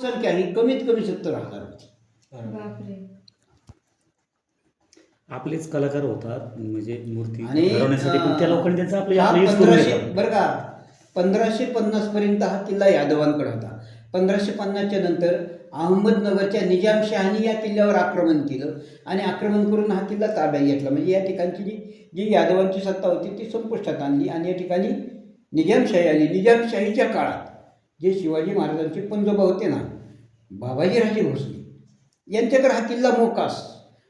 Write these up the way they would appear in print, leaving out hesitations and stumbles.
संख्या ही कमीत कमी 70,000 होती. बापरे. आपलेच कलाकार होतात म्हणजे मूर्ती आणि घडवण्यासाठी, पण त्या लोकांनी त्याचा हा आपले यूज करून 1500 घेतला. बरं का 1550 पर्यंत हा किल्ला यादवांकडे होता. 1550च्या नंतर अहमदनगरच्या निजामशहानी या किल्ल्यावर आक्रमण केलं आणि आक्रमण करून हा किल्ला ताब्यात घेतला. म्हणजे या ठिकाणची जी यादवांची सत्ता होती ती संपुष्टात आणली आणि या ठिकाणी निजामशाही आली. निजामशाहीच्या काळात जे शिवाजी महाराजांचे पंजोबा होते ना, बाबाजीराजे भोसले, यांच्याकडे हा किल्ला मोकास.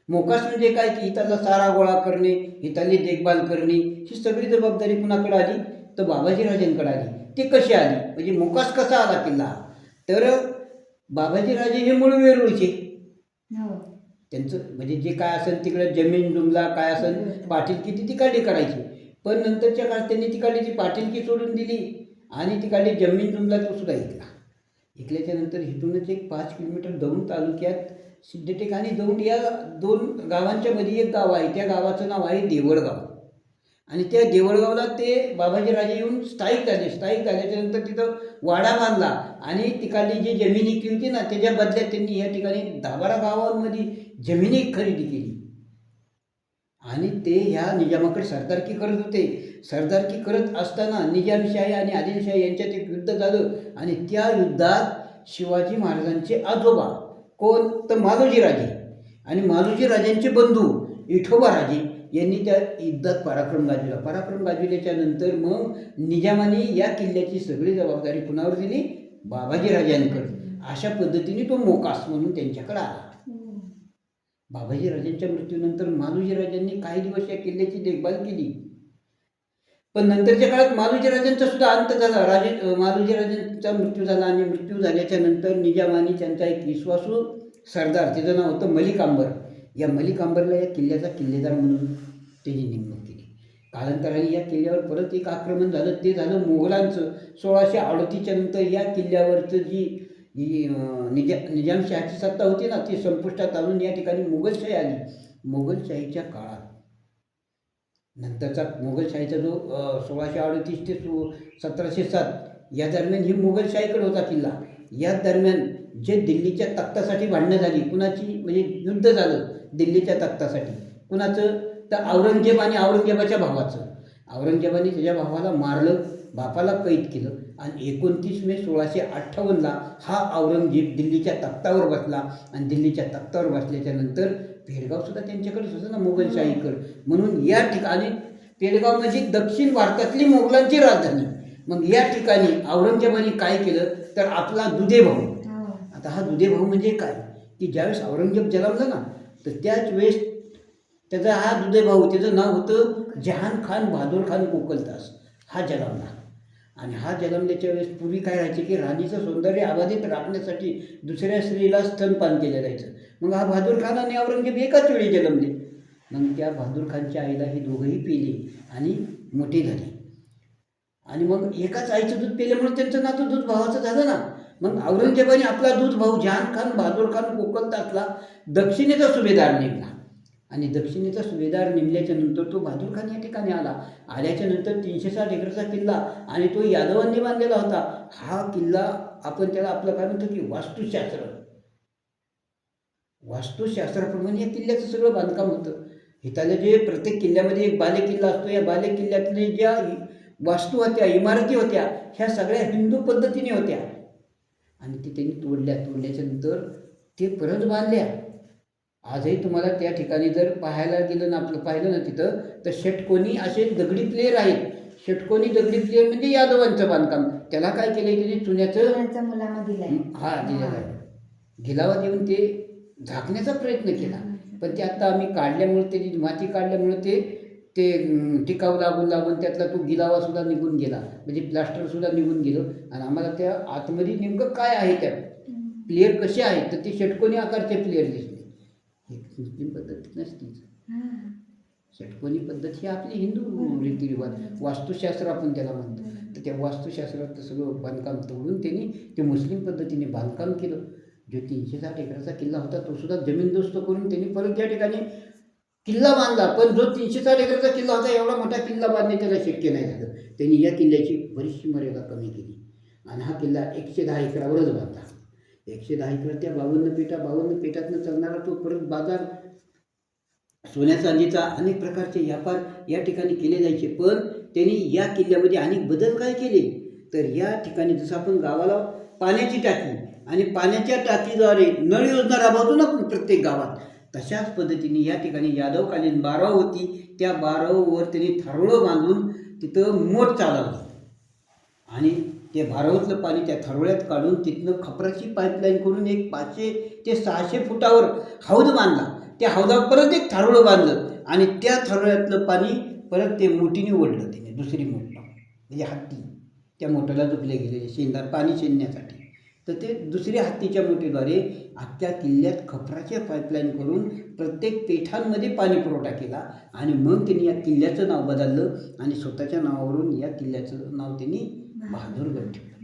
मोकास म्हणजे काय की इथला चारा गोळा करणे, इथली देखभाल करणे, ही सगळी जबाबदारी कुणाकडे आली तर बाबाजीराजेंकडे आली. ते कशी आली म्हणजे मोकास कसा आला किल्ला, तर बाबाजीराजे हे मूळ वेरूळचे. हो. त्यांचं म्हणजे जे काय असेल तिकडे जमीन जुमला काय असेल पाटीलकी ती तिकडली करायची. पण नंतरच्या काळात त्यांनी तिकडली ती पाटीलकी सोडून दिली आणि तिकडली जमीन जुमला तो सुद्धा ऐकला. ऐकल्याच्या नंतर इथूनच एक 5 किलोमीटर दौंड तालुक्यात सिद्धटेक आणि दौंड या 2 गावांच्या मध्ये एक गाव आहे. त्या गावाचं नाव आहे देवळगाव. आणि त्या देवळगावला ते बाबाजीराजे येऊन स्थायिक झाले. स्थायिक झाल्याच्या नंतर तिथं वाडा बांधला आणि तिकडली जी जमीन इकली होती ना त्याच्या बदल्यात त्यांनी या ठिकाणी 10-12 गावांमध्ये जमिनी खरेदी केली. आणि ते ह्या निजामाकडे सरदारकी करत होते. सरदारकी करत असताना निजामशाही आणि आदिलशाही यांच्यात एक युद्ध झालं आणि त्या युद्धात शिवाजी महाराजांचे आजोबा कोण तर मालोजीराजे आणि मालोजीराजांचे बंधू विठोबाराजे यांनी त्या युद्धात पराक्रम गाजवला. पराक्रम गाजवल्याच्या नंतर मग निजामाने या किल्ल्याची सगळी जबाबदारी कुणावर दिली, बाबाजीराजांकडे. अशा पद्धतीने तो मोकास म्हणून त्यांच्याकडे आला. बाबाजीराजांच्या मृत्यूनंतर मालोजीराजांनी काही दिवस या किल्ल्याची देखभाल केली. पण नंतरच्या काळात मालोजीराजांचा सुद्धा अंत झाला. मालोजीराजांचा मृत्यू झाला आणि मृत्यू झाल्याच्या नंतर निजामाने त्यांचा एक विश्वासू सरदार, त्याचं नाव होतं मलिक अंबर, या मलिक अंबरला या किल्ल्याचा किल्लेदार म्हणून त्याची नेमणूक केली. कालांतराने या किल्ल्यावर परत एक आक्रमण झालं. ते झालं मोगलांचं. 1638च्या नंतर या किल्ल्यावरचं जी निजामशाहीची सत्ता होती ना ती संपुष्टात आणून या ठिकाणी मुघलशाही आली. मुघलशाहीच्या काळात नंतरचा मुघलशाहीचा जो 1638 ते 1707 या दरम्यान ही मुघलशाहीकडे होता किल्ला. या दरम्यान जे दिल्लीच्या तख्तासाठी भांडणं झाली, कुणाची म्हणजे युद्ध झालं दिल्लीच्या तख्तासाठी, कुणाचं तर औरंगजेब आणि औरंगजेबाच्या भावाचं. औरंगजेबाने त्याच्या भावाला मारलं, बापाला कैद केलं आणि 29 मे 1658ला हा औरंगजेब दिल्लीच्या तख्तावर बसला. आणि दिल्लीच्या तख्तावर बसल्याच्या नंतर पेडगावसुद्धा त्यांच्याकडेच होतं ना मुघलशाहीकडं. म्हणून या ठिकाणी पेडगाव म्हणजे दक्षिण भारतातली मोगलांची राजधानी. मग या ठिकाणी औरंगजेबाने काय केलं तर आपला दुधे भाऊ, आता हा दुधे भाऊ म्हणजे काय की ज्यावेळेस औरंगजेब जन्मला ना तर त्याच वेळेस त्याचा हा दुधे भाऊ, त्याचं नाव होतं जहान खान बहादूर खान कोकलदास, हा जन्मला. आणि हा जन्मल्याच्या वेळेस पूर्वी काय राहायचे की राणीचं सौंदर्य अबाधित राखण्यासाठी दुसऱ्या स्त्रीला स्तनपान केलं जायचं. मग हा बहादूर खान आणि औरंगजेब एकाच वेळी जन्मले. मग त्या बहादूर खानच्या आईला ही दोघंही पिले आणि मोठी झाली. आणि मग एकाच आईचं दूध पिल्यामुळे त्यांचं नातं दूध भावाचं झालं ना. मग औरंगजेबाने आपला दूध भाऊ जहान खान बहादूर खान कोकलदासला दक्षिणेचा सुभेदार नेमला. आणि दक्षिणेचा सुभेदार नेमल्याच्या नंतर तो बहादूर खान या ठिकाणी आला. आल्याच्या नंतर 360 एकरचा किल्ला आणि तो यादवांनी बांधलेला होता. हा किल्ला आपण त्याला आपलं काय म्हणतो की वास्तुशास्त्राप्रमाणे या किल्ल्याचं सगळं बांधकाम होतं. इथल्या जे प्रत्येक किल्ल्यामध्ये एक बालेकिल्ला असतो, या बालेकिल्ल्यातले ज्या वास्तू होत्या, इमारती होत्या, ह्या सगळ्या हिंदू पद्धतीने होत्या. आणि ते त्यांनी तोडल्याच्या नंतर ते परत बांधल्या. आजही तुम्हाला त्या ठिकाणी जर पाहायला गेलं ना, आपलं पाहिलं ना तिथं, तर षटकोनी असे दगडी प्लेयर आहेत. षटकोनी दगडी प्लेयर म्हणजे यादवांचं बांधकाम. त्याला काय केलंय त्यांनी चुन्याचं मुलामा दिलाय. दिलेला आहे. गिलावा देऊन ते झाकण्याचा प्रयत्न केला. पण ते आता आम्ही काढल्यामुळे, त्याची माती काढल्यामुळे ते टिकाव लागून त्यातला तो गिलावा सुद्धा निघून गेला, म्हणजे प्लास्टर सुद्धा निघून गेलं. आणि आम्हाला त्या आतमध्ये नेमकं काय आहे, त्या प्लेयर कसे आहेत तर ते षटकोनी आकारचे प्लेयर दिसले. ही मुस्लिम पद्धती नसतीच. षटकोनी पद्धत ही आपली हिंदू रीतिरिवाज, वास्तुशास्त्र आपण त्याला म्हणतो. तर त्या वास्तुशास्त्रात सगळं बांधकाम तोडून त्यांनी ते मुस्लिम पद्धतीने बांधकाम केलं. जो 360 एकराचा किल्ला होता तो सुद्धा जमीनदोस्त करून त्यांनी परत त्या ठिकाणी किल्ला बांधला. पण जो 360 एकरचा किल्ला होता एवढा मोठा किल्ला बांधणे त्याला शक्य नाही झालं. त्यांनी या किल्ल्याची बरीचशी मर्यादा कमी केली आणि हा किल्ला 110 एकरावरच बांधला. 110 एकर त्या 52 पेटातनं चालणारा तो परत बाजार, सोन्या चांदीचा, अनेक प्रकारचे व्यापार या ठिकाणी केले जायचे. पण त्यांनी या किल्ल्यामध्ये अनेक बदल काय केले, तर या ठिकाणी जसं आपण गावाला पाण्याची टाकी आणि पाण्याच्या टाकीद्वारे नळ योजना राबवतो ना आपण प्रत्येक गावात, तशाच पद्धतीने या ठिकाणी यादवकालीन बाराव होती. त्या बारावर त्यांनी थारोळं बांधून तिथं मोठ चालवली आणि ते बारावतलं पाणी त्या थारोळ्यात काढून तिथनं खपराची पाईपलाईन करून एक 500 ते 600 फुटावर हौद बांधला. त्या हौदावर परत एक थारोळं बांधलं आणि त्या थारोळ्यातलं पाणी परत ते मोठीने ओढलं. त्याने दुसरी मोठ म्हणजे हत्ती त्या मोठ्याला झोपले गेलेले शेंदार पाणी शेंदण्यासाठी, तर ते दुसऱ्या हत्तीच्या मोठीद्वारे अख्ख्या किल्ल्यात खपराच्या पाईपलाईन करून प्रत्येक पेठांमध्ये पाणी पुरवठा केला आणि मग त्यांनी या किल्ल्याचं नाव बदललं आणि स्वतःच्या नावावरून या किल्ल्याचं नाव त्यांनी बहादूरगड ठेवलं.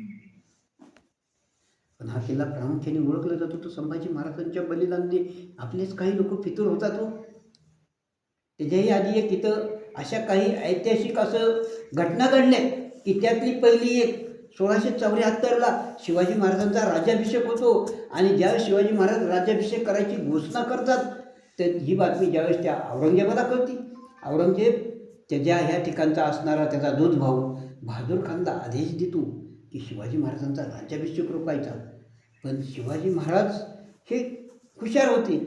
पण हा किल्ला प्रामुख्याने ओळखला जातो तो संभाजी महाराजांच्या बलिदानाने आपलेच काही लोक फितूर होतात हो. त्याच्याही आधी एक इथं अशा काही ऐतिहासिक असं घटना घडल्या की त्यातली पहिली एक 1674ला शिवाजी महाराजांचा राज्याभिषेक होतो आणि ज्यावेळेस शिवाजी महाराज राज्याभिषेक करायची घोषणा करतात तर ही बातमी ज्यावेळेस त्या औरंगजेबाला कळती, औरंगजेब त्याच्या ह्या ठिकाणचा असणारा त्याचा दूध भाऊ बहादूर खानला आदेश देतो की शिवाजी महाराजांचा राज्याभिषेक रोखायचा. पण शिवाजी महाराज हे हुशार होते.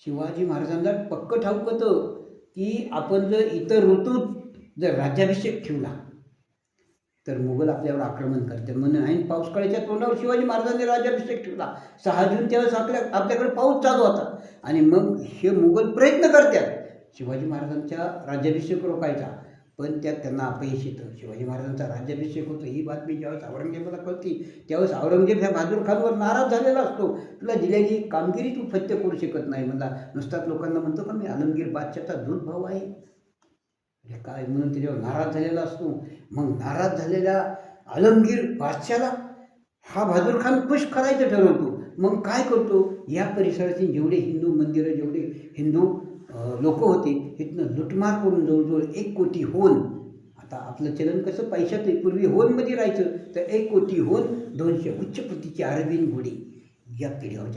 शिवाजी महाराजांना पक्क ठाऊक होतं की आपण जर इतर ऋतूत जर राज्याभिषेक ठेवला तर मुघल आपल्यावर आक्रमण करते म्हणून ऐन पावसाळ्याच्या तोंडावर शिवाजी महाराजांनी राज्याभिषेक ठेवला. 6 जून त्यावेळेस आपल्याकडे पाऊस चालू होता आणि मग हे मुघल प्रयत्न करतात शिवाजी महाराजांचा राज्याभिषेक रोखायचा, पण त्यात त्यांना अपयश येतं. शिवाजी महाराजांचा राज्याभिषेक होतो ही बातमी ज्यावेळेस औरंगजेबाला कळती त्यावेळेस औरंगजेब ह्या बहादूर खानवर नाराज झालेला असतो. तुला दिलेली कामगिरी तू फत्य करू शकत नाही म्हणला. नुसताच लोकांना म्हणतो का मी आलमगीर बादशाहचा दूध भाऊ आहे काय म्हणून त्याच्यावर नाराज झालेला असतो. मग नाराज झालेल्या आलमगीर बादशाहला हा बहादूर खान खुश करायचं ठरवतो. मग काय करतो, या परिसरातील जेवढे हिंदू मंदिरं जेवढे हिंदू लोक होते इथनं लुटमार करून जवळजवळ 1 कोटी होन, आता आपलं चलन कसं पैशात पूर्वी होनमध्ये राहायचं तर 1 कोटी होन 200 उच्च प्रतीची अरेबियन घोडी या पिढ्यावरच्या